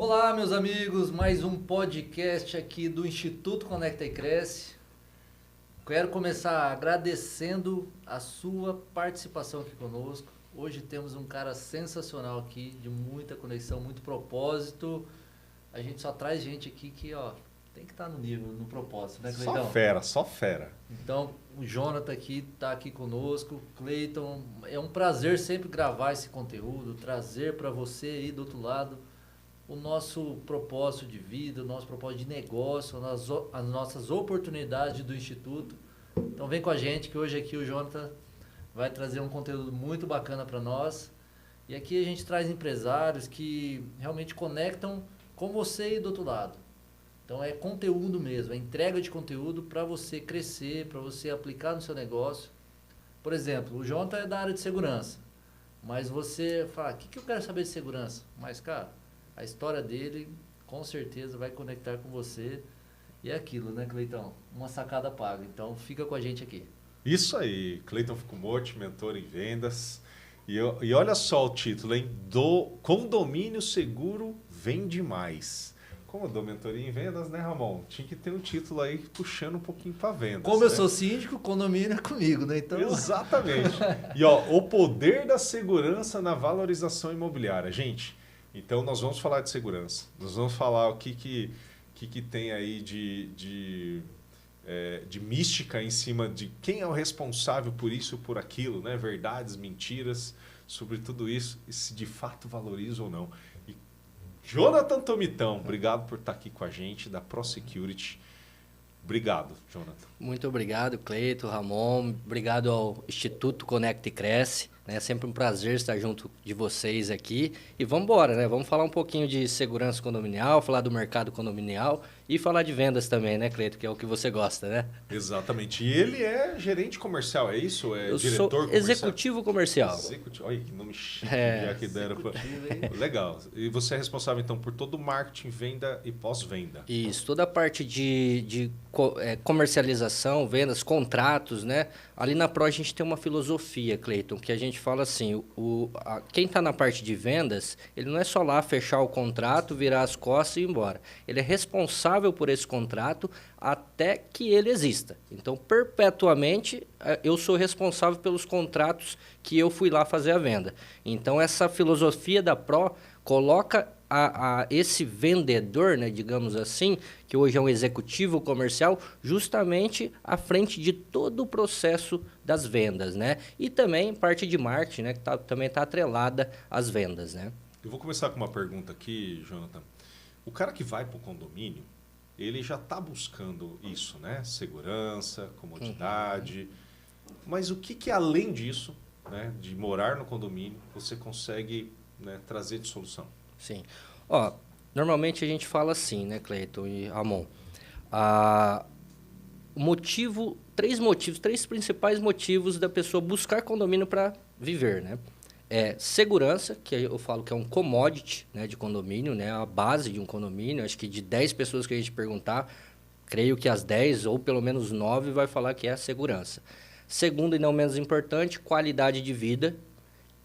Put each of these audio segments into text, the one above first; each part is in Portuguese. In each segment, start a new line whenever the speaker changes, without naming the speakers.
Olá, meus amigos, mais um podcast aqui do Instituto Conecta e Cresce. Quero começar agradecendo a sua participação aqui conosco. Hoje temos um cara sensacional aqui, de muita conexão, muito propósito. A gente só traz gente aqui que, tem que estar no nível, no propósito, né, Cleitão?
Só fera, só fera.
Então, o Jonathan aqui está aqui conosco. Cleiton, é um prazer sempre gravar esse conteúdo, trazer para você aí do outro lado o nosso propósito de vida, o nosso propósito de negócio, as nossas oportunidades do Instituto. Então vem com a gente que hoje aqui o Jonathan vai trazer um conteúdo muito bacana para nós. E aqui a gente traz empresários que realmente conectam com você e do outro lado. Então é conteúdo mesmo, é entrega de conteúdo para você crescer, para você aplicar no seu negócio. Por exemplo, o Jonathan é da área de segurança, mas você fala, o que eu quero saber de segurança? Mas, cara, a história dele com certeza vai conectar com você. E é aquilo, né, Cleitão? Uma sacada paga. Então fica com a gente aqui.
Isso aí, Cleiton Fukumoto, mentor em vendas. E olha só o título, hein? Do Condomínio Seguro Vende Mais. Como eu dou mentoria em vendas, né, Ramon? Tinha que ter um título aí puxando um pouquinho para vendas.
Como eu sou síndico, condomínio é comigo, né? Então...
Exatamente. E o poder da segurança na valorização imobiliária. Gente, então nós vamos falar de segurança. Nós vamos falar o que tem aí de mística em cima de quem é o responsável por isso ou por aquilo, né? Verdades, mentiras, sobre tudo isso, e se de fato valoriza ou não. E Jonathan Tomitão, obrigado por estar aqui com a gente, da ProSecurity. Obrigado, Jonathan.
Muito obrigado, Cleito, Ramon. Obrigado ao Instituto Conecta e Cresce. É sempre um prazer estar junto de vocês aqui. E vamos embora, né? Vamos falar um pouquinho de segurança condominial, falar do mercado condominial e falar de vendas também, né, Cleito? Que é o que você gosta, né?
Exatamente. E ele é gerente comercial, é isso? É
Eu
diretor
sou
comercial?
Executivo comercial.
Olha que nome chique já que deram. Legal. E você é responsável, então, por todo o marketing, venda e pós-venda.
Isso, toda a parte de comercialização, vendas, contratos, né? Ali na Pro a gente tem uma filosofia, Cleiton, que a gente fala assim, quem está na parte de vendas, ele não é só lá fechar o contrato, virar as costas e ir embora. Ele é responsável por esse contrato até que ele exista. Então, perpetuamente, eu sou responsável pelos contratos que eu fui lá fazer a venda. Então, essa filosofia da Pro coloca esse vendedor, né, digamos assim, que hoje é um executivo comercial, justamente à frente de todo o processo das vendas, né? E também parte de marketing, né, que também está atrelada às vendas, né?
Eu vou começar com uma pergunta aqui, Jonathan. O cara que vai para o condomínio, ele já está buscando isso, né? Segurança, comodidade. Mas o que além disso, né, de morar no condomínio, você consegue, né, trazer de solução?
Sim. Normalmente a gente fala assim, né, Cleiton e Ramon? Três principais motivos da pessoa buscar condomínio para viver, né? Segurança, que eu falo que é um commodity, né, de condomínio, né, a base de um condomínio. Acho que de 10 pessoas que a gente perguntar, creio que as 10 ou pelo menos 9 vai falar que é a segurança. Segundo e não menos importante, qualidade de vida.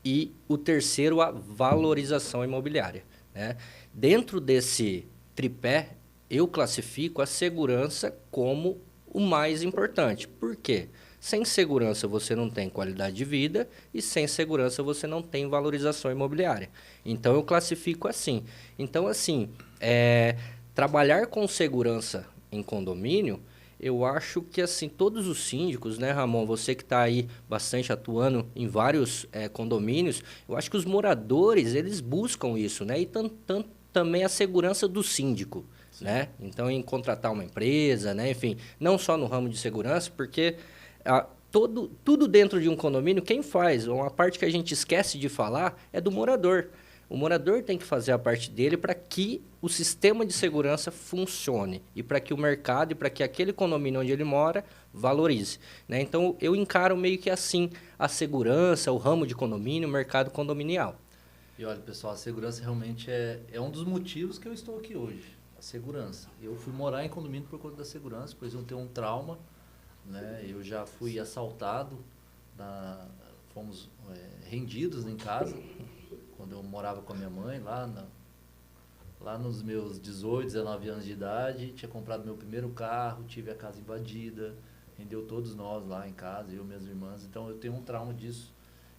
E o terceiro, a valorização imobiliária, né? Dentro desse tripé, eu classifico a segurança como o mais importante. Por quê? Sem segurança você não tem qualidade de vida e sem segurança você não tem valorização imobiliária. Então, eu classifico assim. Então, assim, trabalhar com segurança em condomínio, eu acho que assim todos os síndicos, né, Ramon, você que está aí bastante atuando em vários condomínios, eu acho que os moradores, eles buscam isso, né? E também a segurança do síndico, né? Então, em contratar uma empresa, né? Enfim, não só no ramo de segurança, porque tudo dentro de um condomínio, quem faz, uma parte que a gente esquece de falar é do morador. O morador tem que fazer a parte dele para que o sistema de segurança funcione e para que o mercado e para que aquele condomínio onde ele mora valorize, né? Então, eu encaro meio que assim a segurança, o ramo de condomínio, o mercado condominial.
E olha, pessoal, a segurança realmente é um dos motivos que eu estou aqui hoje. A segurança. Eu fui morar em condomínio por conta da segurança, pois eu tenho um trauma, né? Eu já fui assaltado, fomos rendidos em casa, quando eu morava com a minha mãe, lá nos meus 18, 19 anos de idade, tinha comprado meu primeiro carro, tive a casa invadida, rendeu todos nós lá em casa, eu e minhas irmãs. Então eu tenho um trauma disso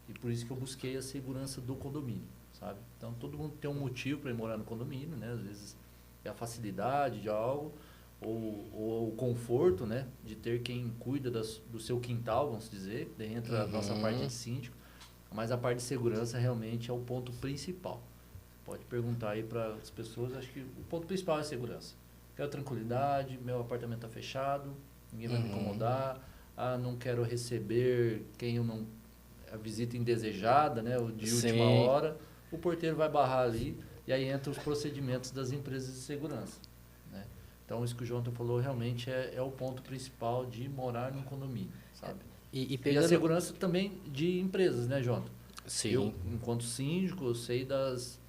e por isso que eu busquei a segurança do condomínio, sabe? Então todo mundo tem um motivo para ir morar no condomínio, né? Às vezes é a facilidade de algo ou o conforto, né? De ter quem cuida do seu quintal, vamos dizer. Daí entra a nossa parte de síndico, mas a parte de segurança realmente é o ponto principal. Pode perguntar aí para as pessoas, acho que o ponto principal é a segurança. Quero tranquilidade, meu apartamento está fechado, ninguém vai me incomodar. Ah, não quero receber quem eu não... a visita indesejada, né, o de última hora. O porteiro vai barrar ali e aí entram os procedimentos das empresas de segurança, né? Então, isso que o Jonathan falou realmente é o ponto principal de morar num condomínio, sabe? E a segurança também de empresas, né, Jonathan?
Sim.
Eu, enquanto síndico, eu sei das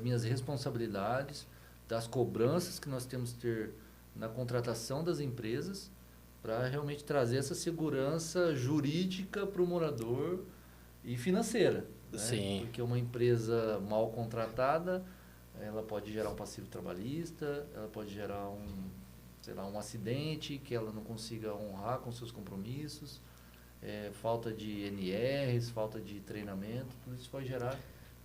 minhas responsabilidades, das cobranças que nós temos que ter na contratação das empresas para realmente trazer essa segurança jurídica para o morador e financeira, né?
Sim.
Porque uma empresa mal contratada, ela pode gerar um passivo trabalhista, ela pode gerar um acidente que ela não consiga honrar com seus compromissos, falta de NRs, falta de treinamento, tudo isso vai gerar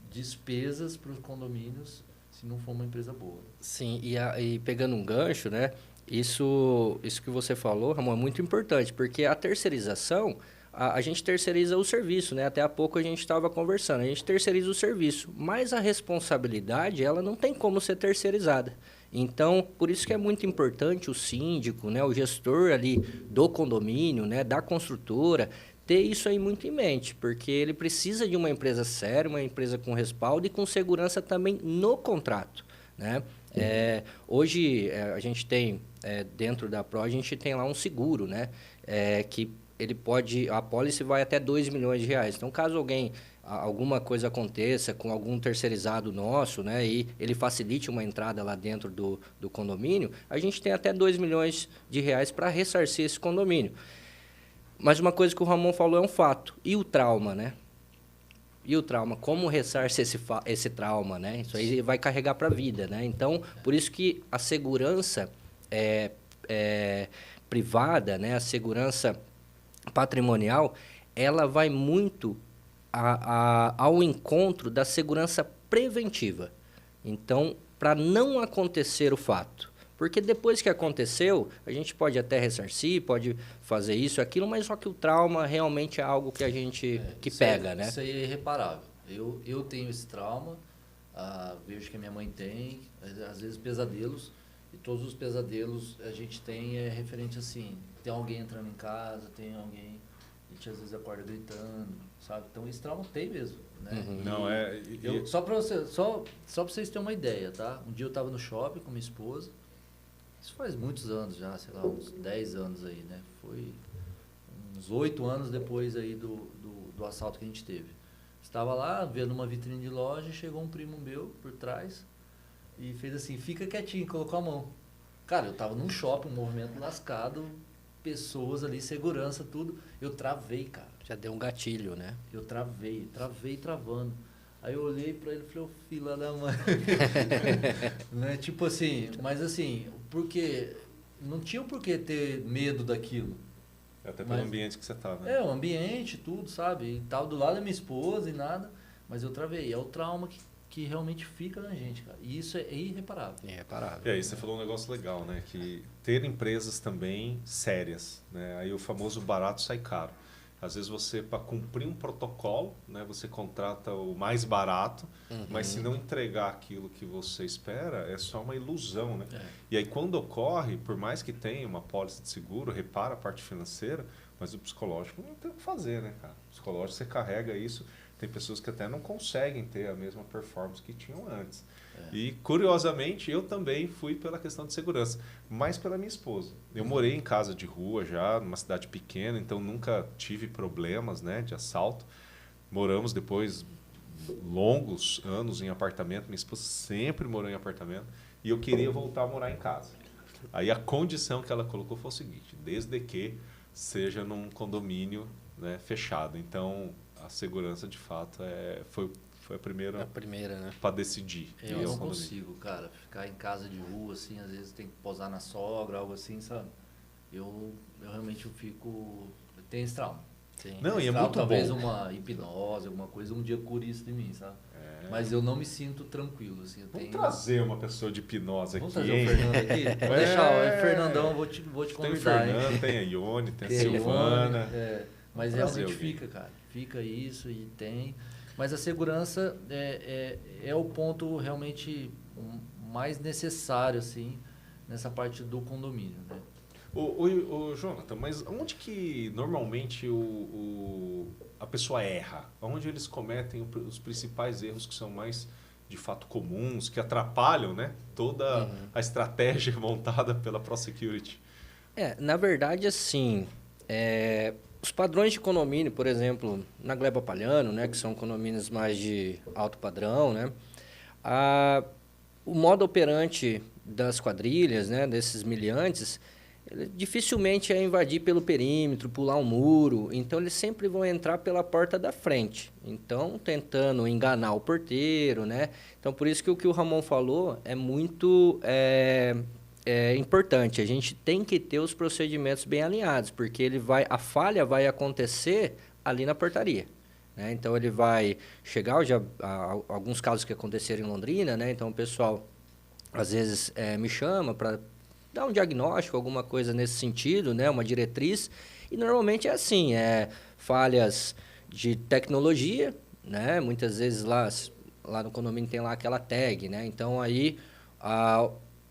despesas para os condomínios se não for uma empresa boa.
Sim, e pegando um gancho, né? Isso que você falou, Ramon, é muito importante, porque a terceirização, a gente terceiriza o serviço, né? Até há pouco a gente estava conversando, a gente terceiriza o serviço, mas a responsabilidade, ela não tem como ser terceirizada. Então, por isso que é muito importante o síndico, né? O gestor ali do condomínio, né? Da construtora, ter isso aí muito em mente, porque ele precisa de uma empresa séria, uma empresa com respaldo e com segurança também no contrato, né? Hoje, a gente tem, dentro da Pro, a gente tem lá um seguro, né? Que ele pode, a apólice vai até R$2 milhões. Então, caso alguma coisa aconteça com algum terceirizado nosso, né? E ele facilite uma entrada lá dentro do condomínio, a gente tem até R$2 milhões para ressarcir esse condomínio. Mas uma coisa que o Ramon falou é um fato. E o trauma, né? E o trauma? Como ressarce esse trauma, né? Isso aí vai carregar para a vida, né? Então, por isso que a segurança privada, né? A segurança patrimonial, ela vai muito ao encontro da segurança preventiva. Então, para não acontecer o fato. Porque depois que aconteceu, a gente pode até ressarcir, pode fazer isso, aquilo, mas só que o trauma realmente é algo que a gente pega, né?
Isso aí é irreparável. Eu tenho esse trauma, vejo que a minha mãe tem, às vezes pesadelos, e todos os pesadelos a gente tem referente assim, tem alguém entrando em casa, tem alguém, a gente às vezes acorda gritando, sabe? Então esse trauma tem mesmo, né?
Não,
só para vocês terem uma ideia, tá? Um dia eu estava no shopping com minha esposa. Isso faz muitos anos já, sei lá, uns 10 anos aí, né? Foi uns 8 anos depois aí do assalto que a gente teve. Estava lá, vendo uma vitrine de loja, chegou um primo meu por trás e fez assim, fica quietinho, colocou a mão. Cara, eu tava num shopping, um movimento lascado, pessoas ali, segurança, tudo. Eu travei, cara.
Já deu um gatilho, né?
Eu travei travando. Aí eu olhei pra ele e falei, ô filha da mãe. Né? Tipo assim, mas assim, porque não tinha por que ter medo daquilo.
Até pelo ambiente que você estava. Né?
O ambiente, tudo, sabe? E tal, do lado da minha esposa e nada. Mas eu travei. É o trauma que realmente fica na gente, cara. E isso é irreparável.
Irreparável.
E aí você falou um negócio legal, né? Que ter empresas também sérias, né? Aí o famoso barato sai caro. Às vezes você, para cumprir um protocolo, né, você contrata o mais barato, mas se não entregar aquilo que você espera, é só uma ilusão, né? E aí quando ocorre, por mais que tenha uma pólice de seguro, repara a parte financeira, mas o psicológico não tem o que fazer, né, cara? O psicológico você carrega isso, tem pessoas que até não conseguem ter a mesma performance que tinham antes. E, curiosamente, eu também fui pela questão de segurança, mas pela minha esposa. Eu morei em casa de rua já, numa cidade pequena, então nunca tive problemas, né, de assalto. Moramos depois longos anos em apartamento, minha esposa sempre morou em apartamento, e eu queria voltar a morar em casa. Aí a condição que ela colocou foi o seguinte, desde que seja num condomínio, né, fechado. Então, a segurança, de fato, foi a primeira,
né?
para decidir.
Eu não consigo, cara, ficar em casa de rua, assim, às vezes tem que posar na sogra, algo assim, sabe? Eu realmente eu tenho esse trauma.
Não, e é muito
talvez
bom.
uma hipnose, alguma coisa, um dia cure isso de mim, sabe? Mas eu não me sinto tranquilo, assim.
Vamos trazer uma pessoa de hipnose
Vamos
aqui,
trazer o Fernando aqui? Vou deixar, o Fernandão, vou te convidar.
Tem o Fernando,
hein?
tem a Ione, tem a
Tem
Silvana.
Mas
Vamos
realmente
trazer alguém.
fica, cara. Fica isso e tem. Mas a segurança é o ponto realmente mais necessário, assim, nessa parte do condomínio, né?
Ô, Jonathan, mas onde que normalmente a pessoa erra? Onde eles cometem os principais erros que são mais, de fato, comuns, que atrapalham, né, toda a estratégia montada pela ProSecurity?
Na verdade, assim, os padrões de condomínio, por exemplo, na Gleba Palhano, né, que são condomínios mais de alto padrão, né, o modo operante das quadrilhas, né, desses miliantes, ele dificilmente é invadir pelo perímetro, pular um muro. Então, eles sempre vão entrar pela porta da frente. Então, tentando enganar o porteiro, né? Então, por isso que o Ramon falou é muito importante. A gente tem que ter os procedimentos bem alinhados, porque a falha vai acontecer ali na portaria. Né? Então, ele vai chegar, alguns casos que aconteceram em Londrina, né? Então, o pessoal, às vezes, me chama para dar um diagnóstico, alguma coisa nesse sentido, né? Uma diretriz. E normalmente é assim, falhas de tecnologia, né? Muitas vezes lá no condomínio tem lá aquela tag, né? Então aí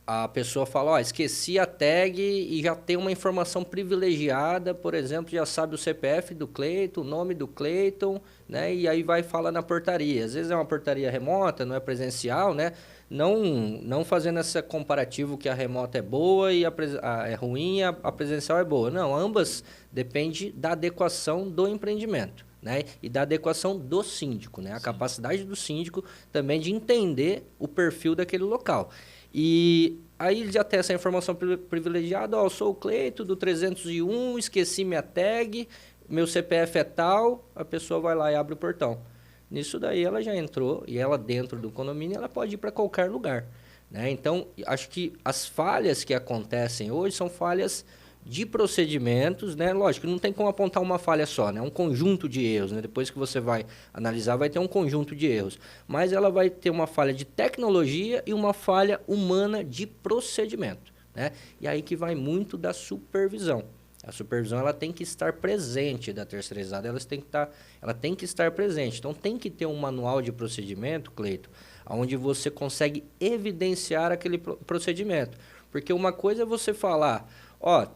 a pessoa fala, esqueci a tag e já tem uma informação privilegiada, por exemplo, já sabe o CPF do Cleiton, o nome do Cleiton, né? E aí vai falar na portaria. Às vezes é uma portaria remota, não é presencial, né? Não fazendo esse comparativo que a remota é boa e é ruim e a presencial é boa. Não, ambas dependem da adequação do empreendimento, né? E da adequação do síndico, né? A capacidade do síndico também de entender o perfil daquele local. E aí ele já tem essa informação privilegiada, eu sou o Cleito do 301, esqueci minha tag, meu CPF é tal, a pessoa vai lá e abre o portão. Nisso daí ela já entrou e ela dentro do condomínio ela pode ir para qualquer lugar, né? Então, acho que as falhas que acontecem hoje são falhas de procedimentos, né? Lógico, não tem como apontar uma falha só, né? É um conjunto de erros, né? Depois que você vai analisar, vai ter um conjunto de erros. Mas ela vai ter uma falha de tecnologia e uma falha humana de procedimento, né? E aí que vai muito da supervisão. A supervisão ela tem que estar presente da terceirizada, ela tem que estar presente. Então, tem que ter um manual de procedimento, Cleito, onde você consegue evidenciar aquele procedimento. Porque uma coisa é você falar,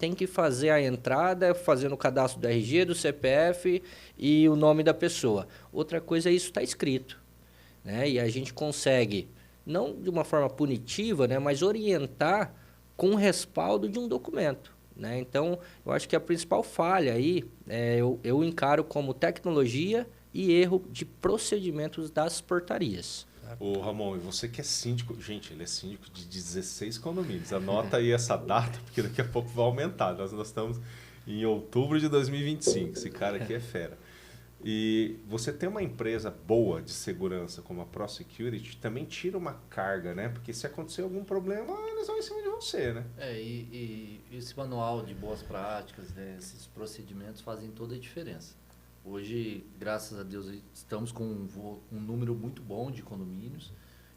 tem que fazer a entrada, fazendo o cadastro do RG, do CPF e o nome da pessoa. Outra coisa é isso estar escrito, né? E a gente consegue, não de uma forma punitiva, né, mas orientar com o respaldo de um documento. Né? Então, eu acho que a principal falha aí, eu encaro como tecnologia e erro de procedimentos das portarias.
Ô Ramon, e você que é síndico, gente, ele é síndico de 16 condomínios, anota aí essa data, porque daqui a pouco vai aumentar, nós estamos em outubro de 2025, esse cara aqui é fera. E você ter uma empresa boa de segurança como a ProSecurity também tira uma carga, né? Porque se acontecer algum problema, eles vão em cima de você, né?
E esse manual de boas práticas, né, esses procedimentos fazem toda a diferença. Hoje, graças a Deus, estamos com um número muito bom de condomínios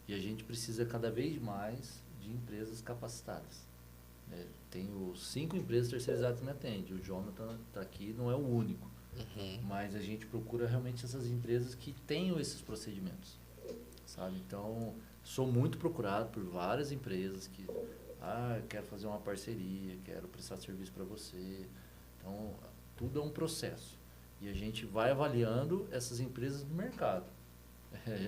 e a gente precisa cada vez mais de empresas capacitadas. Tenho 5 empresas terceirizadas que me atendem. O Jonathan está aqui, não é o único. Mas a gente procura realmente essas empresas que tenham esses procedimentos, sabe? Então, sou muito procurado por várias empresas que, eu quero fazer uma parceria, quero prestar serviço para você. Então, tudo é um processo. E a gente vai avaliando essas empresas no mercado.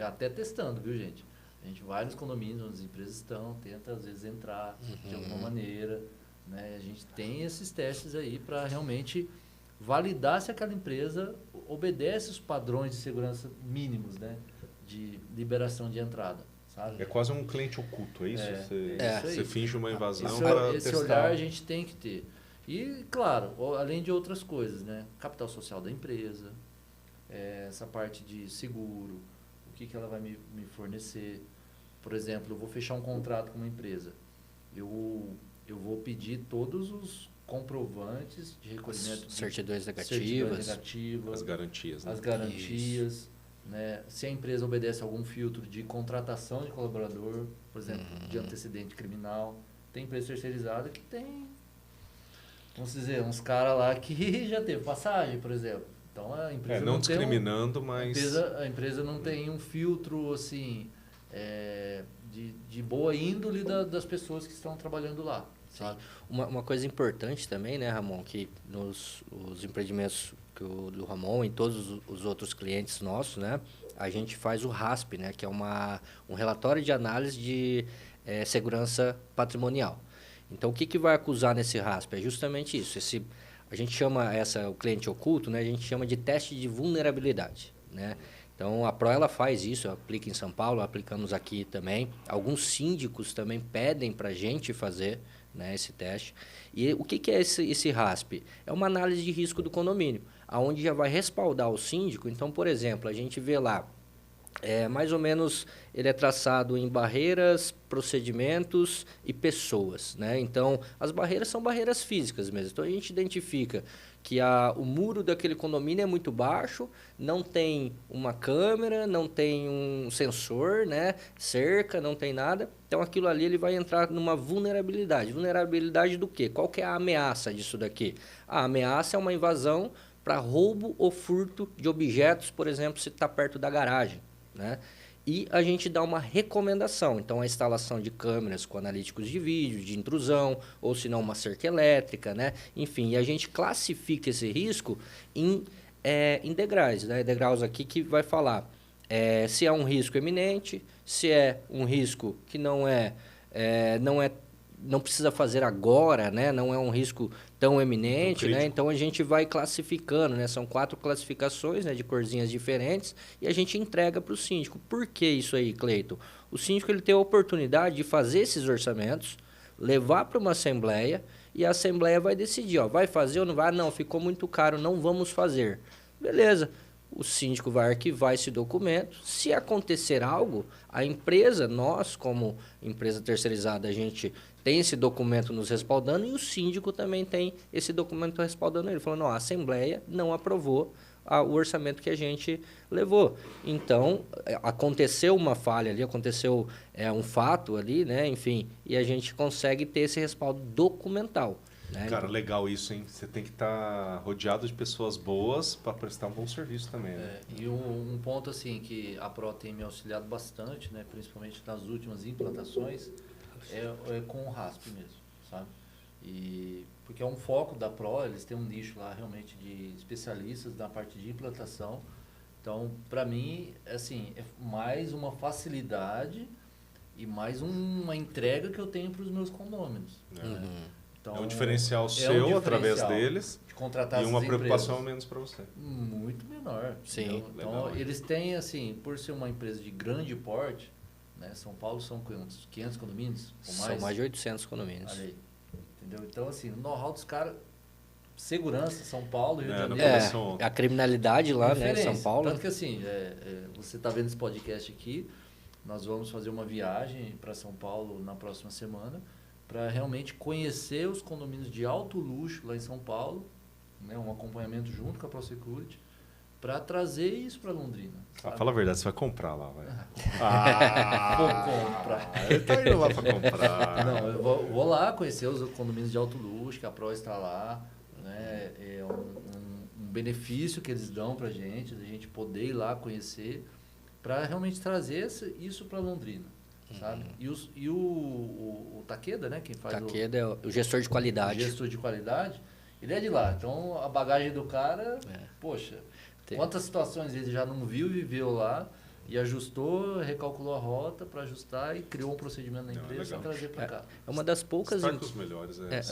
Até testando, viu, gente? A gente vai nos condomínios onde as empresas estão, tenta às vezes entrar de alguma maneira, né? A gente tem esses testes aí para realmente validar se aquela empresa obedece os padrões de segurança mínimos, né, de liberação de entrada, sabe?
É quase um cliente oculto, é isso? Você finge uma invasão para testar.
Esse olhar a gente tem que ter. E, claro, além de outras coisas, né, capital social da empresa, essa parte de seguro, que ela vai me fornecer. Por exemplo, eu vou fechar um contrato com uma empresa. Eu vou pedir todos os comprovantes de recolhimento.
Certidões negativas.
As garantias. Né?
As garantias. Né? Se a empresa obedece a algum filtro de contratação de colaborador, por exemplo, de antecedente criminal. Tem empresa terceirizada que tem, vamos dizer, uns caras lá que já teve passagem, por exemplo. Então a empresa
não discriminando, mas...
A empresa não tem um filtro assim, de boa índole das pessoas que estão trabalhando lá. Sabe?
Uma coisa importante também, né, Ramon, que os empreendimentos do Ramon e todos os outros clientes nossos, né, a gente faz o RASP, né, que é um relatório de análise de segurança patrimonial. Então, o que vai acusar nesse RASP? É justamente isso. A gente chama o cliente oculto, né, a gente chama de teste de vulnerabilidade, né? Então, a Pro ela faz isso, aplica em São Paulo, aplicamos aqui também. Alguns síndicos também pedem para a gente fazer, né, esse teste. E o que é esse RASP? É uma análise de risco do condomínio, onde já vai respaldar o síndico. Então, por exemplo, a gente vê lá, mais ou menos ele é traçado em barreiras, procedimentos e pessoas, né? Então, as barreiras são barreiras físicas mesmo. Então, a gente identifica que o muro daquele condomínio é muito baixo, não tem uma câmera, não tem um sensor, né? Cerca, não tem nada. Então, aquilo ali ele vai entrar numa vulnerabilidade. Vulnerabilidade do quê? Qual que é a ameaça disso daqui? A ameaça é uma invasão para roubo ou furto de objetos, por exemplo, se está perto da garagem, né? E a gente dá uma recomendação. Então, a instalação de câmeras com analíticos de vídeo, de intrusão, ou se não uma cerca elétrica, né? Enfim, e a gente classifica esse risco em degraus, né? Degraus aqui que vai falar se é um risco eminente, se é um risco que não precisa fazer agora, né? Não é um risco tão eminente, né? Então a gente vai classificando, né? São 4 classificações, né, de corzinhas diferentes e a gente entrega para o síndico. Por que isso aí, Cleiton? O síndico ele tem a oportunidade de fazer esses orçamentos, levar para uma assembleia e a assembleia vai decidir, vai fazer ou não vai? Não, ficou muito caro, não vamos fazer. Beleza. O síndico vai arquivar esse documento. Se acontecer algo, a empresa, nós como empresa terceirizada, a gente tem esse documento nos respaldando e o síndico também tem esse documento respaldando ele, falando, a assembleia não aprovou o orçamento que a gente levou. Então, aconteceu uma falha ali, aconteceu um fato ali, né? Enfim, e a gente consegue ter esse respaldo documental. Né?
Cara, legal isso, hein? Você tem que estar rodeado de pessoas boas para prestar um bom serviço também, né?
E um ponto assim que a Pro tem me auxiliado bastante, né? Principalmente nas últimas implantações, é com o RASP mesmo, sabe? Porque é um foco da Pro, eles têm um nicho lá realmente de especialistas na parte de implantação. Então, para mim, assim, é mais uma facilidade e mais uma entrega que eu tenho para os meus condôminos. Então,
é um diferencial seu através deles
de contratar
e uma preocupação
empresas.
menos para você.
Muito menor.
Sim.
Então,
Legal,
eles têm, assim, por ser uma empresa de grande porte, né? São Paulo são quantos? 500 condomínios? Ou mais?
São mais de 800 condomínios.
Olha aí. Entendeu? Então, assim, o know-how dos caras, segurança, São Paulo, Rio de
não
Janeiro.
A criminalidade lá, né,
referência.
São Paulo.
Tanto que, assim, você está vendo esse podcast aqui, nós vamos fazer uma viagem para São Paulo na próxima semana, para realmente conhecer os condomínios de alto luxo lá em São Paulo, né, um acompanhamento junto com a ProSecurity, para trazer isso para Londrina.
Fala a verdade, você vai comprar lá, vai.
Vou comprar.
Ele tá indo lá para comprar.
Não, eu vou lá conhecer os condomínios de alto luxo, que a Pro está lá, né, é um benefício que eles dão para a gente poder ir lá conhecer, para realmente trazer isso para Londrina. Sabe? E o Takeda, né? Quem faz
Takeda é o gestor de qualidade.
O gestor de qualidade, ele é de lá. Então, a bagagem do cara, poxa, quantas situações ele já não viu e viveu lá e ajustou, recalculou a rota para ajustar e criou um procedimento na empresa para trazer para cá.
É uma das poucas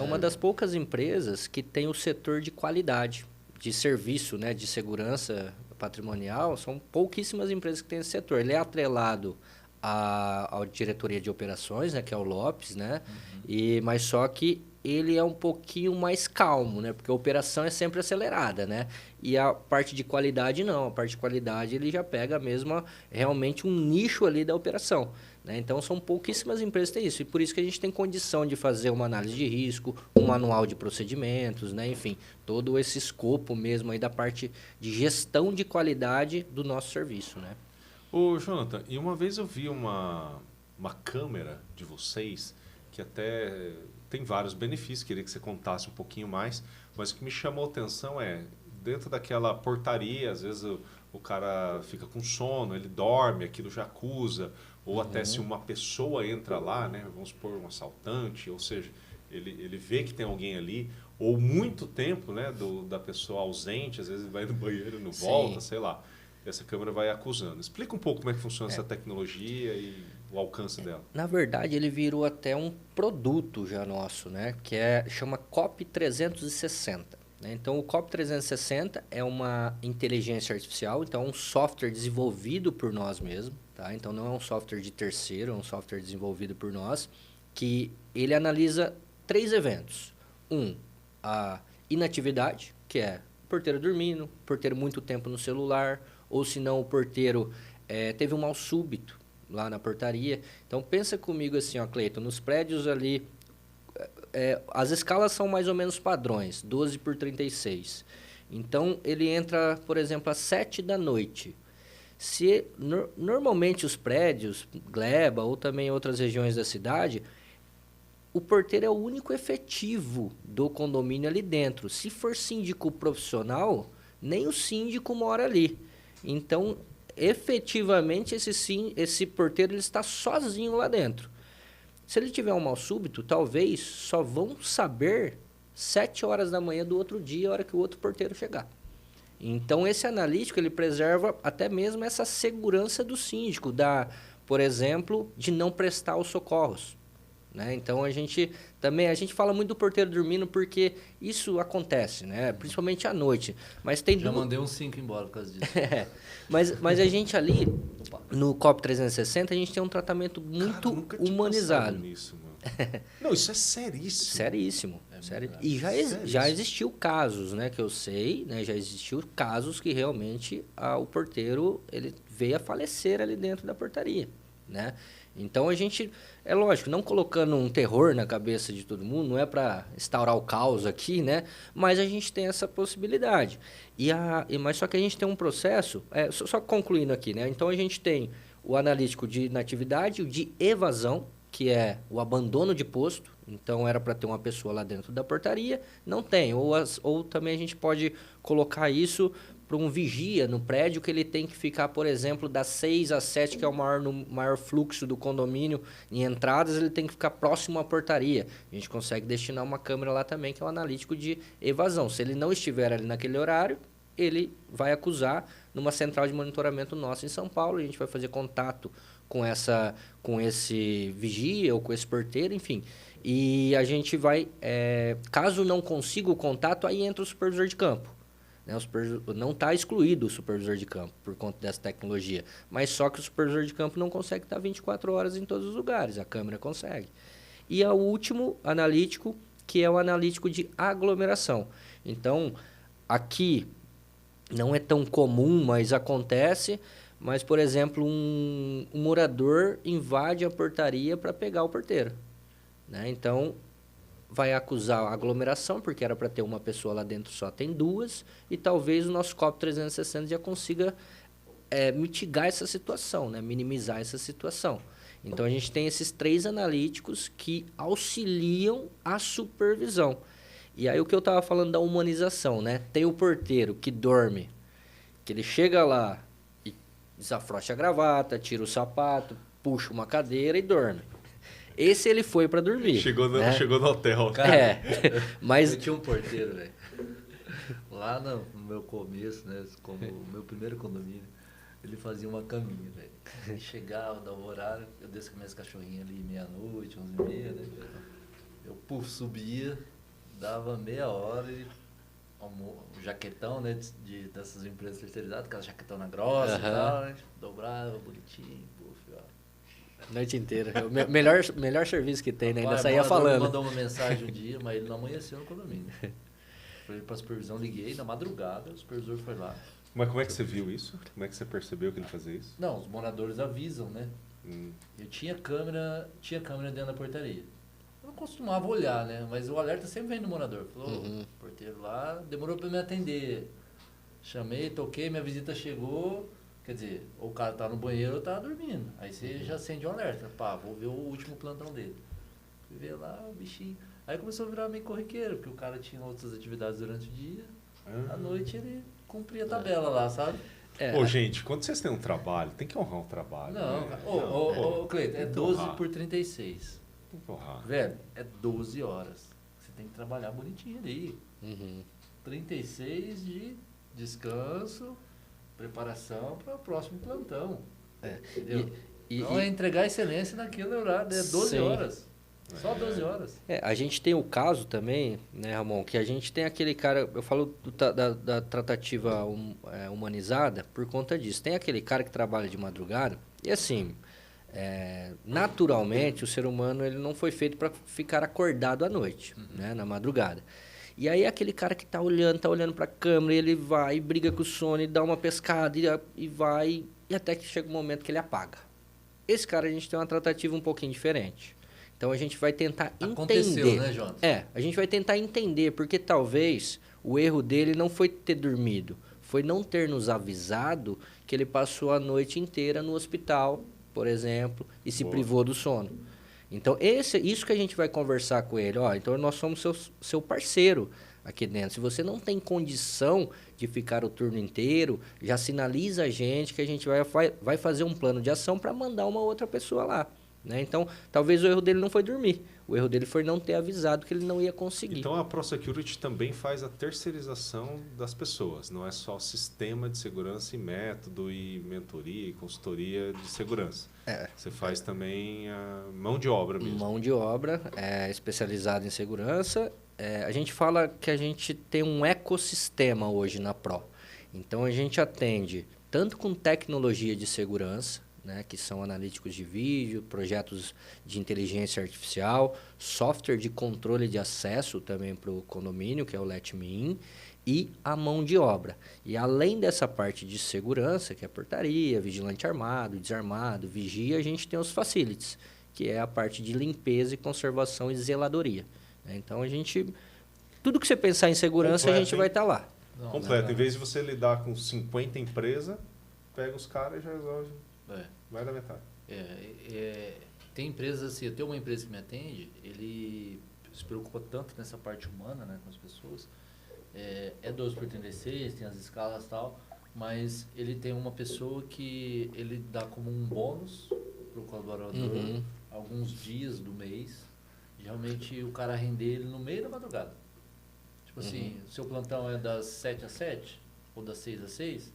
uma das poucas empresas que tem o setor de qualidade, de serviço, né, de segurança patrimonial. São pouquíssimas empresas que têm esse setor. Ele é atrelado à diretoria de operações, né, que é o Lopes, né? Mas só que ele é um pouquinho mais calmo, né? Porque a operação é sempre acelerada, né? E a parte de qualidade não. A parte de qualidade ele já pega mesmo realmente um nicho ali da operação, né? Então são pouquíssimas empresas que têm isso. E por isso que a gente tem condição de fazer uma análise de risco, um manual de procedimentos, né? Enfim, todo esse escopo mesmo aí da parte de gestão de qualidade do nosso serviço, né?
Ô, Jonathan, e uma vez eu vi uma câmera de vocês que até tem vários benefícios, queria que você contasse um pouquinho mais, mas o que me chamou a atenção é, dentro daquela portaria, às vezes o cara fica com sono, ele dorme, aquilo já acusa, ou até se uma pessoa entra lá, né, vamos supor um assaltante, ou seja, ele vê que tem alguém ali, ou muito tempo, né, da pessoa ausente, às vezes vai no banheiro e não volta, sei lá. Essa câmera vai acusando. Explica um pouco como é que funciona essa tecnologia e o alcance dela.
Na verdade, ele virou até um produto já nosso, né? Que chama COP 360. Né? Então, o COP 360 é uma inteligência artificial, então é um software desenvolvido por nós mesmos. Tá? Então, não é um software de terceiro, é um software desenvolvido por nós, que ele analisa 3 eventos. A inatividade, que é o porteiro dormindo, o porteiro muito tempo no celular, ou se não o porteiro teve um mal súbito lá na portaria. Então pensa comigo assim, ó, Cleiton, nos prédios ali, as escalas são mais ou menos padrões, 12 por 36. Então ele entra, por exemplo, às 7 da noite. Se normalmente os prédios, Gleba ou também outras regiões da cidade, o porteiro é o único efetivo do condomínio ali dentro. Se for síndico profissional, nem o síndico mora ali. Então, efetivamente, esse porteiro ele está sozinho lá dentro. Se ele tiver um mal súbito, talvez só vão saber 7 horas da manhã do outro dia, a hora que o outro porteiro chegar. Então, esse analítico ele preserva até mesmo essa segurança do síndico, por exemplo, de não prestar os socorros. Né? Então, a gente fala muito do porteiro dormindo porque isso acontece, né? Principalmente à noite. Mas tem
Já mandei uns 5 embora por causa disso.
Mas a gente ali, no COP 360, a gente tem um tratamento muito
nunca tinha
humanizado.
Nisso, mano. Não, isso é seríssimo.
Seríssimo. E já existiu casos, né, que eu sei, né, já existiu casos que realmente o porteiro ele veio a falecer ali dentro da portaria, né? Então a gente, é lógico, não colocando um terror na cabeça de todo mundo, não é para instaurar o caos aqui, né? Mas a gente tem essa possibilidade. Mas só que a gente tem um processo, só concluindo aqui, né? Então a gente tem o analítico de inatividade, o de evasão, que é o abandono de posto. Então era para ter uma pessoa lá dentro da portaria, não tem. Ou também a gente pode colocar isso para um vigia no prédio que ele tem que ficar, por exemplo, das 6 às 7, que é o maior fluxo do condomínio em entradas, ele tem que ficar próximo à portaria. A gente consegue destinar uma câmera lá também, que é o analítico de evasão. Se ele não estiver ali naquele horário, ele vai acusar numa central de monitoramento nossa em São Paulo, a gente vai fazer contato com esse vigia ou com esse porteiro, enfim. E a gente vai, caso não consiga o contato, aí entra o supervisor de campo. Né? Não está excluído o supervisor de campo por conta dessa tecnologia, mas só que o supervisor de campo não consegue estar 24 horas em todos os lugares, a câmera consegue. E o último analítico, que é o analítico de aglomeração. Então, aqui não é tão comum, mas acontece, mas, por exemplo, um morador invade a portaria para pegar o porteiro. Né? Então, vai acusar a aglomeração, porque era para ter uma pessoa lá dentro, só tem 2, e talvez o nosso COP 360 já consiga mitigar essa situação, né? Minimizar essa situação. Então, a gente tem esses 3 analíticos que auxiliam a supervisão. E aí, o que eu estava falando da humanização, né? Tem o porteiro que dorme, que ele chega lá e desafrocha a gravata, tira o sapato, puxa uma cadeira e dorme. Esse ele foi para dormir.
Chegou no hotel.
Cara, mas eu tinha um porteiro, velho. Lá no meu começo, né? Como o meu primeiro condomínio, ele fazia uma caminha, velho. Chegava, dava o horário, eu descia com minhas cachorrinhas ali meia-noite, 11h30, né? Eu subia, dava meia hora e o jaquetão, né? Dessas empresas terceirizadas, aquela jaquetona grossa e tal, né? Dobrava bonitinho, puf, ó.
Noite inteira. É o melhor serviço que tem, né? Ainda
Pai,
saía
o morador me
falando.
mandou uma mensagem um dia, mas ele não amanheceu no condomínio. Falei pra supervisão, liguei na madrugada, o supervisor foi lá.
Mas como é que você viu isso? Como é que você percebeu que ele fazia isso?
Não, os moradores avisam, né? Eu tinha câmera dentro da portaria. Eu não costumava olhar, né? Mas o alerta sempre vem do morador. Falou, o porteiro lá, demorou pra me atender. Chamei, toquei, minha visita chegou. Quer dizer, ou o cara tá no banheiro ou tá dormindo. Aí você já acende um alerta. Pá, vou ver o último plantão dele. Fui ver lá o bichinho. Aí começou a virar meio corriqueiro, porque o cara tinha outras atividades durante o dia. À noite ele cumpria a tabela lá, sabe?
Ô, gente, quando vocês têm um trabalho, tem que honrar o trabalho.
Não,
né?
cara. Ô, Cleiton, é
Tem que
12
honrar.
por 36.
Tem que honrar.
Velho, é 12 horas. Você tem que trabalhar bonitinho ali. 36 de descanso, preparação para o próximo plantão. Entendeu? Então é entregar excelência naquele horário, é 12
Sim.
horas. Só 12 horas.
A gente tem o caso também, né, Ramon, que a gente tem aquele cara, eu falo da tratativa humanizada por conta disso. Tem aquele cara que trabalha de madrugada e assim, naturalmente o ser humano ele não foi feito para ficar acordado à noite, né, na madrugada. E aí aquele cara que tá olhando para a câmera, ele vai, briga com o sono, e dá uma pescada e vai, e até que chega um momento que ele apaga. Esse cara a gente tem uma tratativa um pouquinho diferente. Então a gente vai tentar
Aconteceu,
entender.
né, Jonas?
A gente vai tentar entender, porque talvez o erro dele não foi ter dormido, foi não ter nos avisado que ele passou a noite inteira no hospital, por exemplo, e se privou do sono. Então, isso que a gente vai conversar com ele. Então, nós somos seu parceiro aqui dentro. Se você não tem condição de ficar o turno inteiro, já sinaliza a gente que a gente vai fazer um plano de ação para mandar uma outra pessoa lá. Né? Então, talvez o erro dele não foi dormir. O erro dele foi não ter avisado que ele não ia conseguir.
Então, a ProSecurity também faz a terceirização das pessoas. Não é só sistema de segurança e método e mentoria e consultoria de segurança. Você faz também a mão de obra mesmo.
Mão de obra, especializada em segurança. A gente fala que a gente tem um ecossistema hoje na Pro. Então, a gente atende tanto com tecnologia de segurança, né, que são analíticos de vídeo, projetos de inteligência artificial, software de controle de acesso também para o condomínio, que é o Let Me In, e a mão de obra. E além dessa parte de segurança, que é portaria, vigilante armado, desarmado, vigia, a gente tem os facilities, que é a parte de limpeza e conservação e zeladoria. Então, a gente... Tudo que você pensar em segurança,
Completo,
a gente vai estar lá.
Completo. Em vez de você lidar com 50 empresas, pega os caras e já resolve. Vai da metade.
Tem empresas assim, eu tenho uma empresa que me atende, ele se preocupa tanto nessa parte humana, né, com as pessoas. É 12 por 36, tem as escalas e tal, mas ele tem uma pessoa que ele dá como um bônus para o colaborador alguns dias do mês. Geralmente o cara render ele no meio da madrugada. Tipo assim, o seu plantão é das 7 às 7 ou das 6 às 6,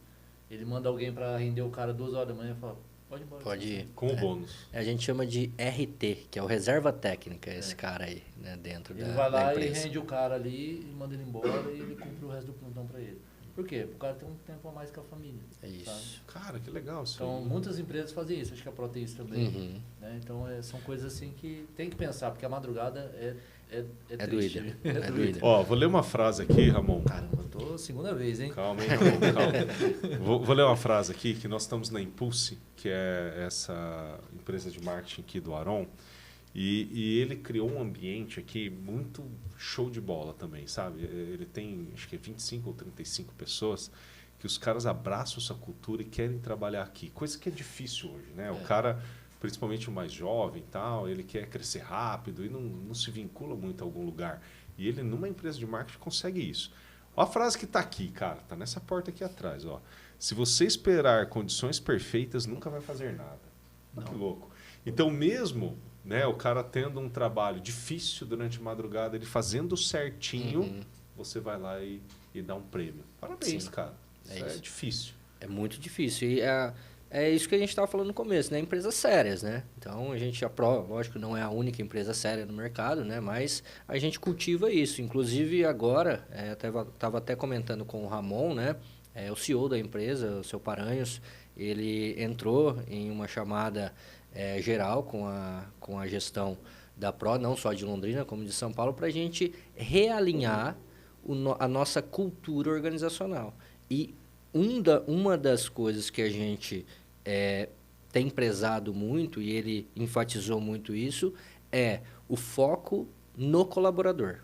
ele manda alguém para render o cara 2 horas da manhã e fala, pode ir embora.
Pode ir.
Com o bônus.
A gente chama de RT, que é o reserva técnica, esse cara aí, né, dentro
Ele
da
vai lá e
empresa.
rende o cara ali, e manda ele embora e ele cumpre o resto do plantão para ele. Por quê? O cara tem um tempo a mais com a família.
É isso.
Sabe?
Cara, que legal isso
Então,
aí.
muitas empresas fazem isso, acho que a Pro tem isso também. Né? Então, são coisas assim que tem que pensar, porque a madrugada é triste.
doída.
É doída.
Ó, vou ler uma frase aqui, Ramon.
Caramba, eu tô segunda vez, hein?
Calma, hein, Ramon, calma. Vou ler uma frase aqui, que nós estamos na Impulse, que é essa empresa de marketing aqui do Aron, e ele criou um ambiente aqui muito show de bola também, sabe? Ele tem, acho que 25 ou 35 pessoas, que os caras abraçam essa cultura e querem trabalhar aqui. Coisa que é difícil hoje, né? O cara, principalmente o mais jovem e tal, ele quer crescer rápido e não se vincula muito a algum lugar. E ele, numa empresa de marketing, consegue isso. Olha a frase que está aqui, cara. Está nessa porta aqui atrás, ó. Se você esperar condições perfeitas, nunca vai fazer nada. Olha que louco. Então, mesmo, né, o cara tendo um trabalho difícil durante a madrugada, ele fazendo certinho, você vai lá e dá um prêmio. Parabéns, cara. Isso é difícil.
É muito difícil. E é isso que a gente estava falando no começo, né? Empresas sérias, né? Então, a gente aprova, lógico, não é a única empresa séria no mercado, né? Mas a gente cultiva isso. Inclusive, agora, estava até comentando com o Ramon, né? O CEO da empresa, o seu Paranhos, ele entrou em uma chamada geral com a gestão da Pro, não só de Londrina, como de São Paulo, para a gente realinhar a nossa cultura organizacional. E uma das coisas que a gente tem prezado muito, e ele enfatizou muito isso, é o foco no colaborador.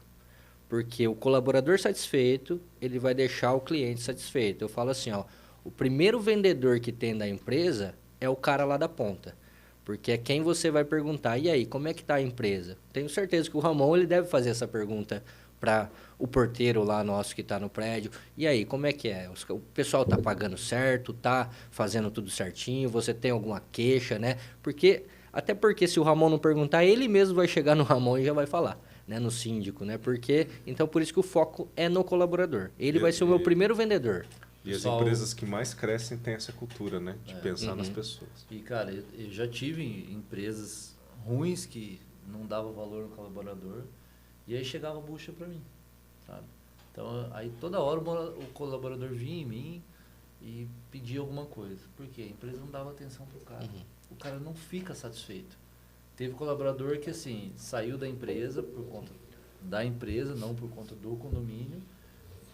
Porque o colaborador satisfeito, ele vai deixar o cliente satisfeito. Eu falo assim, ó, o primeiro vendedor que tem da empresa é o cara lá da ponta. Porque é quem você vai perguntar, e aí, como é que está a empresa? Tenho certeza que o Ramon ele deve fazer essa pergunta para o porteiro lá nosso que está no prédio. E aí, como é que é? O pessoal está pagando certo, está fazendo tudo certinho, você tem alguma queixa, né? Até porque se o Ramon não perguntar, ele mesmo vai chegar no Ramon e já vai falar, né? No síndico, né? Então, por isso que o foco é no colaborador. Ele vai ser o meu primeiro vendedor.
E as empresas que mais crescem têm essa cultura, né? De pensar nas pessoas.
E, cara, eu já tive empresas ruins que não davam valor no colaborador e aí chegava bucha para mim, sabe? Então, aí toda hora o colaborador vinha em mim e pedia alguma coisa. Por quê? A empresa não dava atenção pro cara. O cara não fica satisfeito. Teve colaborador que, assim, saiu da empresa por conta da empresa, não por conta do condomínio.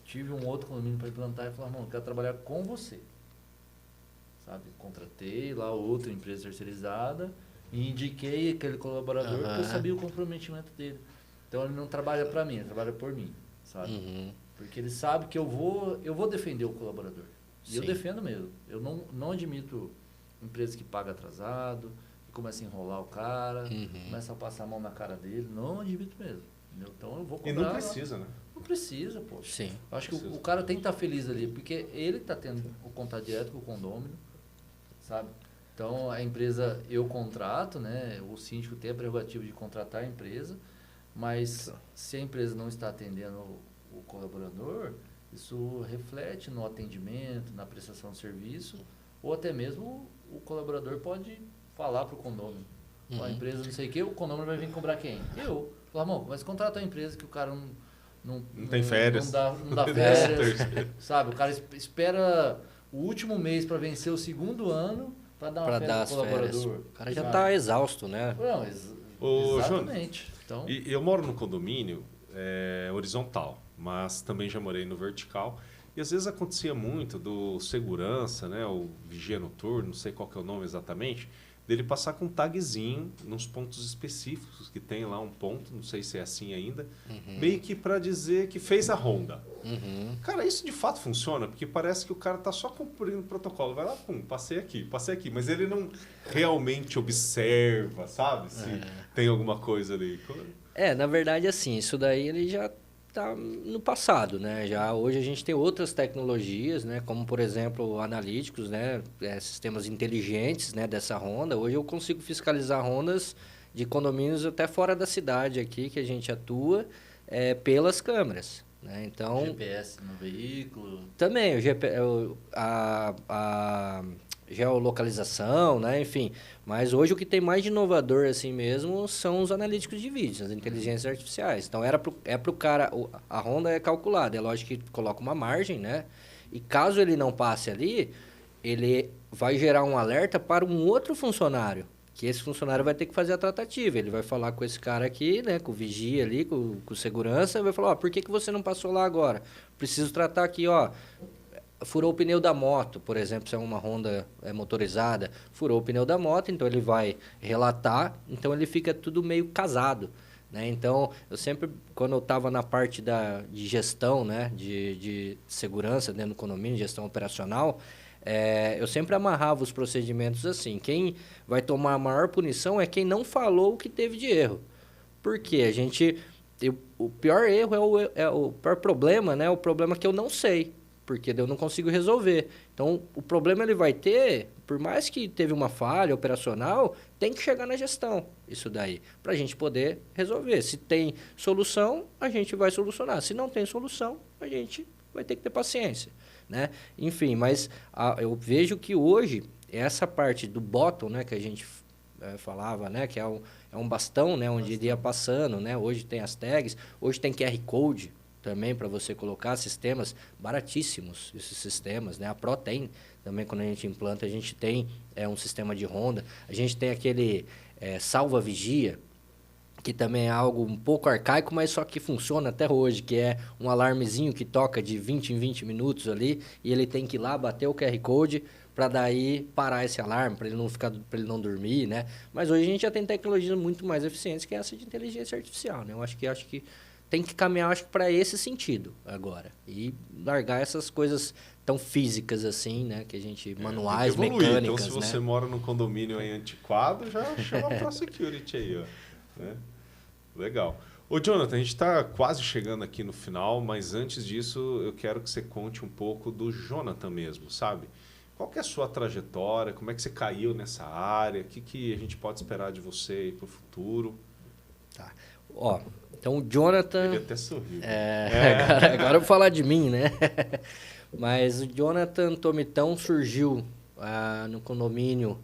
Tive um outro condomínio para implantar e falou, irmão, eu quero trabalhar com você. Sabe? Contratei lá outra empresa terceirizada e indiquei aquele colaborador porque eu sabia o comprometimento dele. Então ele não trabalha para mim, ele trabalha por mim, sabe? Porque ele sabe que eu vou defender o colaborador. E eu defendo mesmo. Eu não admito empresas que pagam atrasado, que começam a enrolar o cara, começam a passar a mão na cara dele. Não admito mesmo. Entendeu? Então eu vou cobrar.
E não precisa, né?
Não precisa, pô.
Sim.
Eu acho que o cara tem que estar feliz ali, porque ele está tendo o contato direto com o condômino, sabe? Então, a empresa, eu contrato, né? O síndico tem a prerrogativa de contratar a empresa, mas se a empresa não está atendendo o colaborador, isso reflete no atendimento, na prestação de serviço, ou até mesmo o colaborador pode falar para o condômino. A empresa não sei o que, o condômino vai vir cobrar quem? Eu. Fala, amor, mas contrata a empresa que o cara não
tem férias.
Não dá férias, sabe? O cara espera o último mês para vencer o segundo ano para dar uma férias pro colaborador.
O cara já está exausto, né?
Não, exatamente.
Então... E eu moro no condomínio horizontal, mas também já morei no vertical. E às vezes acontecia muito do segurança, né? O vigia noturno, não sei qual que é o nome exatamente, dele passar com um tagzinho nos pontos específicos, que tem lá um ponto, não sei se é assim ainda, meio que para dizer que fez a ronda. Cara, isso de fato funciona, porque parece que o cara tá só cumprindo o protocolo. Vai lá, pum, passei aqui, mas ele não realmente observa, sabe? Se tem alguma coisa ali.
Na verdade, assim, isso daí ele já está no passado, né? Já hoje a gente tem outras tecnologias, né? Como por exemplo analíticos, né? Sistemas inteligentes, né? Dessa ronda. Hoje eu consigo fiscalizar rondas de condomínios até fora da cidade aqui que a gente atua pelas câmeras, né? Então
GPS no veículo.
Também a geolocalização, né? Enfim. Mas hoje o que tem mais de inovador assim mesmo são os analíticos de vídeo, as inteligências artificiais. Então é para o cara, a ronda é calculada, é lógico que coloca uma margem, né? E caso ele não passe ali, ele vai gerar um alerta para um outro funcionário, que esse funcionário vai ter que fazer a tratativa. Ele vai falar com esse cara aqui, né? Com o vigia ali, com o segurança, vai falar, por que você não passou lá agora? Preciso tratar aqui, ó. Furou o pneu da moto, por exemplo, se é uma Honda motorizada, furou o pneu da moto, então ele vai relatar, então ele fica tudo meio casado, né? Então, eu sempre, quando eu estava na parte de gestão, né, de segurança dentro do condomínio, gestão operacional, eu sempre amarrava os procedimentos assim, quem vai tomar a maior punição é quem não falou o que teve de erro. Porque o pior erro o pior problema, né, o problema que eu não sei. Porque eu não consigo resolver. Então, o problema ele vai ter, por mais que teve uma falha operacional, tem que chegar na gestão, isso daí, para a gente poder resolver. Se tem solução, a gente vai solucionar. Se não tem solução, a gente vai ter que ter paciência, né? Enfim, mas eu vejo que hoje, essa parte do bottom, né, que a gente falava, né, que é um bastão, né, onde ele ia passando, né? Hoje tem as tags, hoje tem QR Code. também para você colocar sistemas baratíssimos, esses sistemas, né? A Pro tem também, quando a gente implanta, a gente tem um sistema de ronda, a gente tem aquele salva-vigia, que também é algo um pouco arcaico, mas só que funciona até hoje, que é um alarmezinho que toca de 20 em 20 minutos ali, e ele tem que ir lá bater o QR Code para daí parar esse alarme, para ele não ficar, para ele não dormir, né? Mas hoje a gente já tem tecnologias muito mais eficientes que essa de inteligência artificial, né? Eu acho que tem que caminhar, acho que para esse sentido agora e largar essas coisas tão físicas assim, né? Que a gente manuais,
tem que evoluir.
mecânicas,
então, se você
né?
mora num condomínio aí antiquado, já chama para security aí, ó. Né? Legal. Ô, Jonathan, a gente está quase chegando aqui no final, mas antes disso eu quero que você conte um pouco do Jonathan mesmo, sabe? Qual que é a sua trajetória? Como é que você caiu nessa área? O que a gente pode esperar de você para o futuro?
Tá. Ó, então o Jonathan...
Ele até sorriu.
Agora eu vou falar de mim, né? Mas o Jonathan Tomitão surgiu no condomínio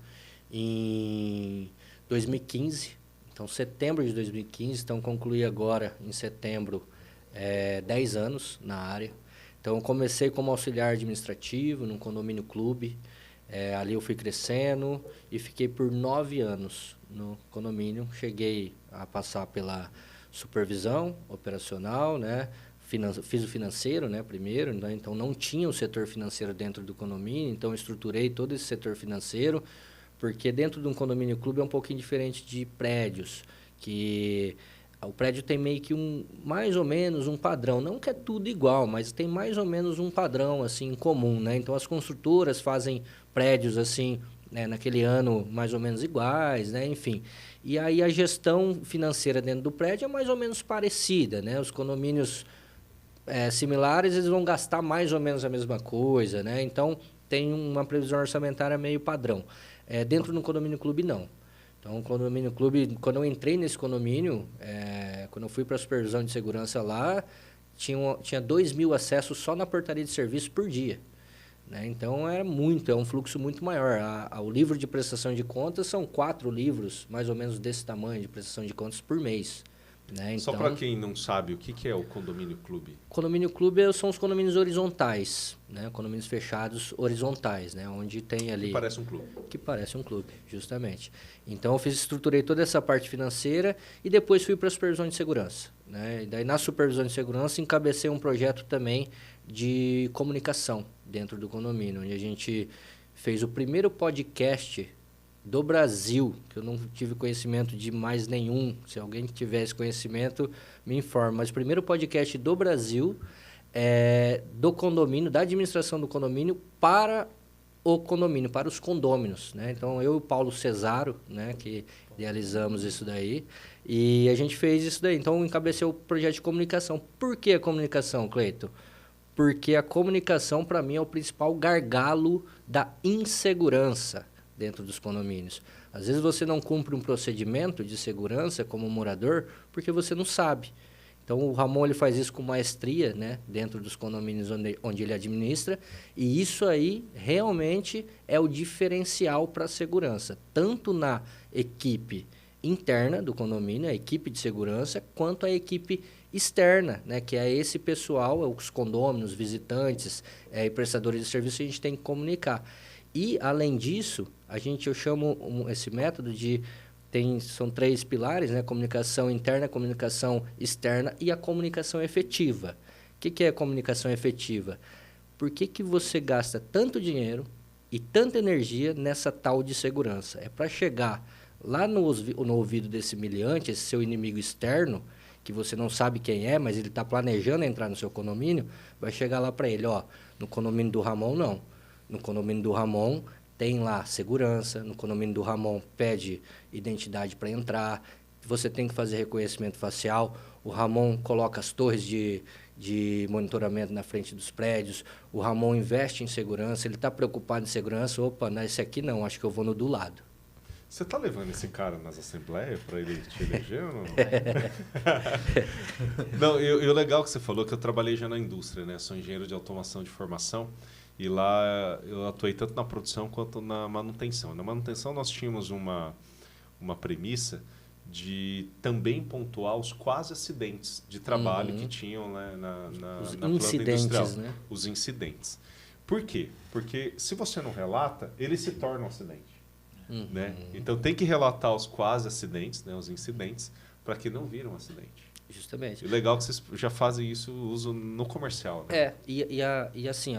em 2015. Então, setembro de 2015. Então, concluí agora, em setembro, 10 anos na área. Então, eu comecei como auxiliar administrativo num condomínio clube. Ali eu fui crescendo e fiquei por 9 anos no condomínio. Cheguei a passar pela supervisão operacional, né? Fiz o financeiro, né, primeiro, né? Então não tinha o setor financeiro dentro do condomínio, então estruturei todo esse setor financeiro, porque dentro de um condomínio clube é um pouquinho diferente de prédios, que o prédio tem meio que mais ou menos um padrão, não que é tudo igual, mas tem mais ou menos um padrão assim comum, né? Então as construtoras fazem prédios assim, né, naquele ano mais ou menos iguais, né? Enfim. E aí a gestão financeira dentro do prédio é mais ou menos parecida, né? Os condomínios similares, eles vão gastar mais ou menos a mesma coisa, né? Então tem uma previsão orçamentária meio padrão. Dentro do condomínio clube, não. Então, o condomínio clube, quando eu entrei nesse condomínio, quando eu fui para a supervisão de segurança lá, tinha 2.000 acessos só na portaria de serviço por dia. Né? Então, é um fluxo muito maior. O livro de prestação de contas são 4 livros, mais ou menos desse tamanho, de prestação de contas por mês. Né? Então,
só para quem não sabe, o que é o condomínio clube?
Condomínio clube são os condomínios horizontais, né? Condomínios fechados horizontais, né? Onde tem ali...
Que parece um clube.
Que parece um clube, justamente. Então, eu estruturei toda essa parte financeira e depois fui para a supervisão de segurança. Né? E daí, na supervisão de segurança, encabecei um projeto também de comunicação dentro do condomínio, onde a gente fez o primeiro podcast do Brasil, que eu não tive conhecimento de mais nenhum. Se alguém tivesse conhecimento, me informa. Mas o primeiro podcast do Brasil do condomínio, da administração do condomínio para o condomínio, para os condôminos. Né? Então, eu e o Paulo Cesaro, né, que idealizamos isso daí, e a gente fez isso daí. Então, eu encabecei o projeto de comunicação. Por que a comunicação, Cleito? Porque a comunicação, para mim, é o principal gargalo da insegurança dentro dos condomínios. Às vezes você não cumpre um procedimento de segurança como morador porque você não sabe. Então o Ramon ele faz isso com maestria, né, dentro dos condomínios onde ele administra, e isso aí realmente é o diferencial para a segurança, tanto na equipe interna do condomínio, a equipe de segurança, quanto a equipe externa, né, que é esse pessoal, os condôminos, visitantes e prestadores de serviço, a gente tem que comunicar. E, além disso, eu chamo esse método são 3 pilares, né? Comunicação interna, comunicação externa e a comunicação efetiva. O que é a comunicação efetiva? Por que você gasta tanto dinheiro e tanta energia nessa tal de segurança? É para chegar lá no ouvido desse meliante, esse seu inimigo externo, que você não sabe quem é, mas ele está planejando entrar no seu condomínio, vai chegar lá para ele, ó, no condomínio do Ramon, não. No condomínio do Ramon tem lá segurança, no condomínio do Ramon pede identidade para entrar, você tem que fazer reconhecimento facial, o Ramon coloca as torres de monitoramento na frente dos prédios, o Ramon investe em segurança, ele está preocupado em segurança, opa, esse aqui não, acho que eu vou no do lado.
Você está levando esse cara nas assembleias para ele te eleger ou não? Não, e o legal que você falou que eu trabalhei já na indústria, né? Sou engenheiro de automação de formação. E lá eu atuei tanto na produção quanto na manutenção. Na manutenção nós tínhamos uma premissa de também pontuar os quase acidentes de trabalho que tinham, né, na planta
incidentes,
industrial.
né?
Os incidentes. Por quê? Porque se você não relata, ele se torna um acidente. Né? Então tem que relatar os quase acidentes, né, os incidentes, para que não vire um acidente.
Justamente.
E legal que vocês já fazem isso, uso no comercial. Né?
E assim,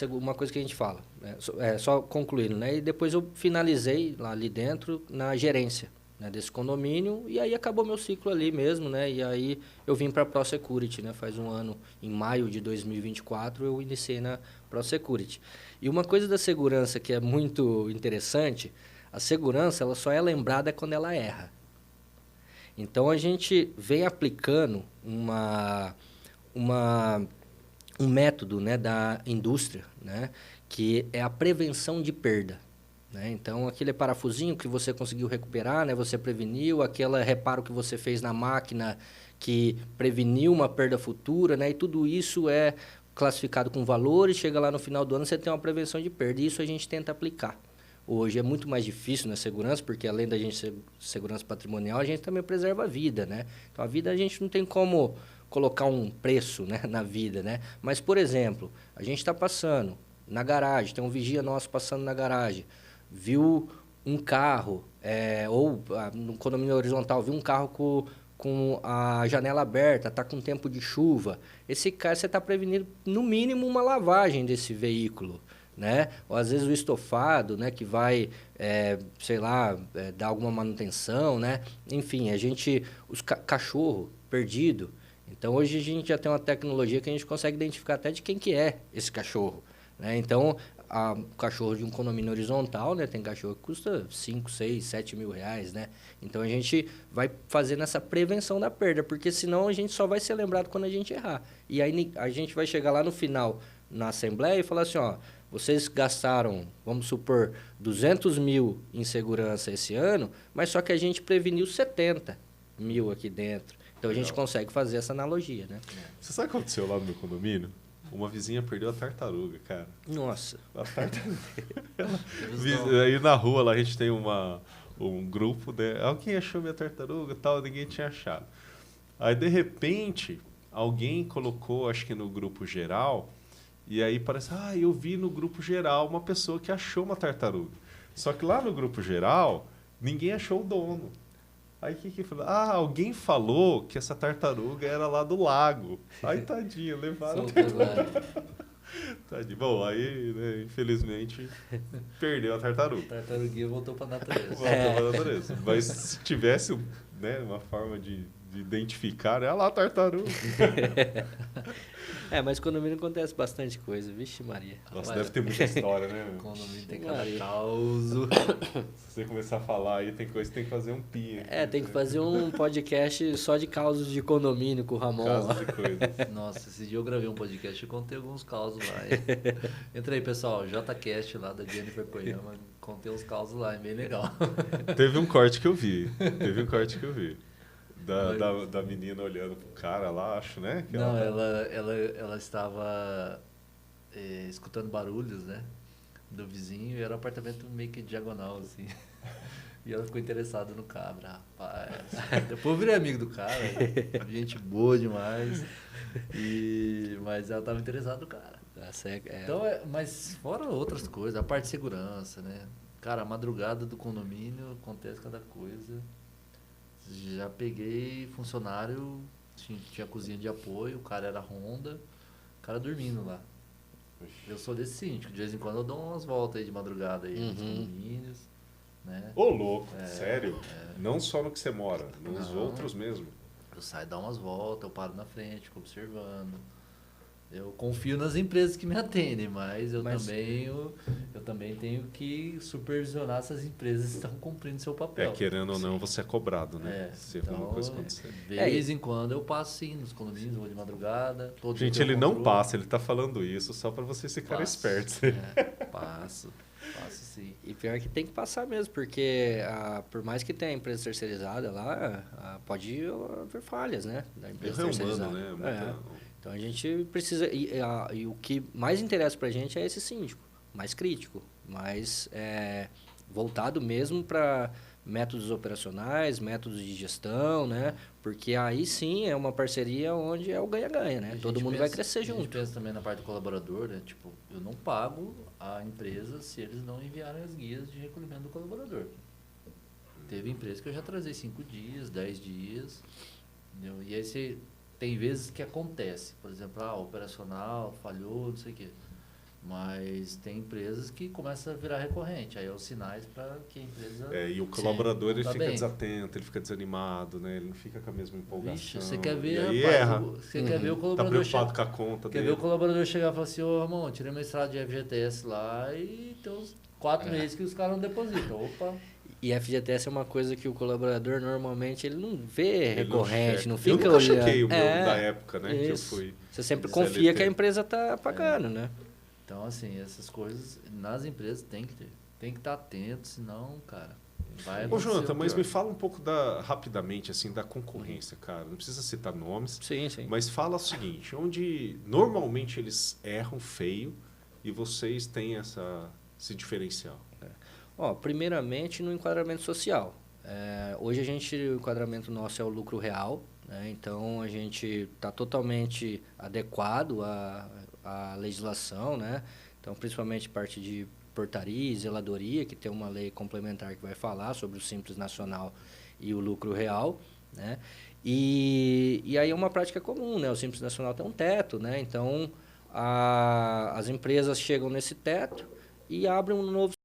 uma coisa que a gente fala, né? Só concluindo, né? E depois eu finalizei lá ali dentro na gerência, né, desse condomínio, e aí acabou meu ciclo ali mesmo, né? E aí eu vim para a ProSecurity, né? Faz um ano, em maio de 2024, eu iniciei na ProSecurity. E uma coisa da segurança que é muito interessante, a segurança ela só é lembrada quando ela erra. Então, a gente vem aplicando um método, né, da indústria, né, que é a prevenção de perda. Né? Então, aquele parafusinho que você conseguiu recuperar, né, você preveniu, aquele reparo que você fez na máquina que preveniu uma perda futura, né, e tudo isso é classificado com valores, chega lá no final do ano, você tem uma prevenção de perda. E isso a gente tenta aplicar. Hoje é muito mais difícil na segurança, porque além da gente ser segurança patrimonial, a gente também preserva a vida, né? Então, a vida a gente não tem como colocar um preço, né, na vida, né? Mas, por exemplo, a gente está passando na garagem, tem um vigia nosso passando na garagem, viu um carro, ou no condomínio horizontal, viu um carro com a janela aberta, está com tempo de chuva. Esse cara, você está prevenindo, no mínimo, uma lavagem desse veículo. Né? Ou às vezes o estofado, né, que vai, sei lá, dar alguma manutenção, né? Enfim, os cachorro perdido. Então, hoje a gente já tem uma tecnologia que a gente consegue identificar até de quem que é esse cachorro, né? Então, o cachorro de um condomínio horizontal, né? Tem cachorro que custa 5, 6, 7 mil reais, né? Então, a gente vai fazendo essa prevenção da perda, porque senão a gente só vai ser lembrado quando a gente errar. E aí a gente vai chegar lá no final, na assembleia, e falar assim, ó, vocês gastaram, vamos supor, 200 mil em segurança esse ano, mas só que a gente preveniu 70 mil aqui dentro. Então, a gente consegue fazer essa analogia, né?
Você sabe o que aconteceu lá no meu condomínio? Uma vizinha perdeu a tartaruga, cara.
Nossa.
A tartaruga. Aí na rua lá a gente tem um grupo, né? Alguém achou minha tartaruga e tal, ninguém tinha achado. Aí, de repente, alguém colocou, acho que no grupo geral... E aí parece, eu vi no grupo geral uma pessoa que achou uma tartaruga. Só que lá no grupo geral, ninguém achou o dono. Aí o que falou? Alguém falou que essa tartaruga era lá do lago. Aí, tadinho, levaram a tartaruga. Tadinho. Bom, aí, né, infelizmente, perdeu a tartaruga.
A tartaruguinha voltou para a natureza.
Voltou para a natureza. Mas se tivesse, né, uma forma de identificar, lá a tartaruga.
Mas condomínio acontece bastante coisa, vixe Maria.
Nossa, deve ter muita história, né?
Condomínio tem cada causo.
Se você começar a falar aí, tem coisa que tem que fazer um pia.
Tem que fazer um podcast só de causos de condomínio com o Ramon.
Casos de coisas.
Nossa, esse dia eu gravei um podcast e contei alguns causos lá. Entra aí, pessoal, JCast lá da Jennifer Koyama, contei uns causos lá, é bem legal.
Teve um corte que eu vi. Da menina olhando pro cara lá, acho, né? Que
não, ela estava escutando barulhos, né? Do vizinho, e era um apartamento meio que diagonal, assim. E ela ficou interessada no cabra, rapaz. Depois eu virei amigo do cara, gente boa demais. Mas ela estava interessada no cara. Então, mas fora outras coisas, a parte de segurança, né? Cara, a madrugada do condomínio acontece cada coisa. Já peguei funcionário, tinha cozinha de apoio, o cara era Honda, o cara dormindo lá. Eu sou desse síndico, de vez em quando eu dou umas voltas aí de madrugada aí nos condomínios, né?
Ô, louco, sério? Não só no que você mora, nos outros mesmo.
Eu saio, dar umas voltas, eu paro na frente, fico observando. Eu confio nas empresas que me atendem, mas eu também tenho que supervisionar se as empresas estão cumprindo seu papel.
Querendo ou não, você é cobrado, né? Se alguma coisa acontecer.
De vez em quando eu passo sim nos condomínios, vou de madrugada.
Gente, ele não passa, ele tá falando isso só para vocês ficarem espertos.
Passo sim.
E pior que tem que passar mesmo, porque por mais que tenha empresa terceirizada lá, pode haver falhas, né? Da empresa terceirizada.
Humano, né?
Então a gente precisa. E o que mais interessa pra gente é esse síndico, mais crítico, mais voltado mesmo para métodos operacionais, métodos de gestão, né? Porque aí sim é uma parceria onde é o ganha-ganha, né? Todo mundo vai crescer
A gente
junto.
pensa também na parte do colaborador, né? Tipo, eu não pago a empresa se eles não enviarem as guias de recolhimento do colaborador. Teve empresa que eu já trazei 5 dias, 10 dias, entendeu? E aí você, tem vezes que acontece, por exemplo, operacional, falhou, não sei o quê. Mas tem empresas que começam a virar recorrente, aí é os sinais para que a empresa...
E o colaborador ele
tá
fica
bem.
desatento, ele fica desanimado, né? Ele não fica com a mesma empolgação.
Vixe, você quer ver,
e aí
rapaz,
erra.
você quer ver o
Tá
colaborador
preocupado com a conta
Quer
dele.
ver o colaborador chegar e falar assim, ô Ramon, tirei meu extrato de FGTS lá e tem uns 4 meses que os caras não depositam. Opa!
E FGTS é uma coisa que o colaborador normalmente ele não vê
Ele
recorrente, não
eu
fica
nunca
olhando.
chequei o meu da época, né? Que eu
Isso.
fui.
Você sempre
de
confia
CLT.
que a empresa está pagando, né?
Então, assim, essas coisas nas empresas tem que ter. Tem que estar atento, senão, cara, vai
Ô,
acontecer
Jonathan,
o
mas
pior.
me fala um pouco rapidamente, assim, da concorrência, cara. Não precisa citar nomes,
Sim, sim.
mas fala o seguinte, onde normalmente eles erram feio e vocês têm esse diferencial.
Ó, primeiramente no enquadramento social. Hoje o enquadramento nosso é o lucro real, né? Então a gente está totalmente adequado à legislação, né? Então principalmente parte de portaria e zeladoria, que tem uma lei complementar que vai falar sobre o Simples Nacional e o lucro real, né? E aí é uma prática comum, né? O Simples Nacional tem um teto, né? Então as empresas chegam nesse teto e abrem um novo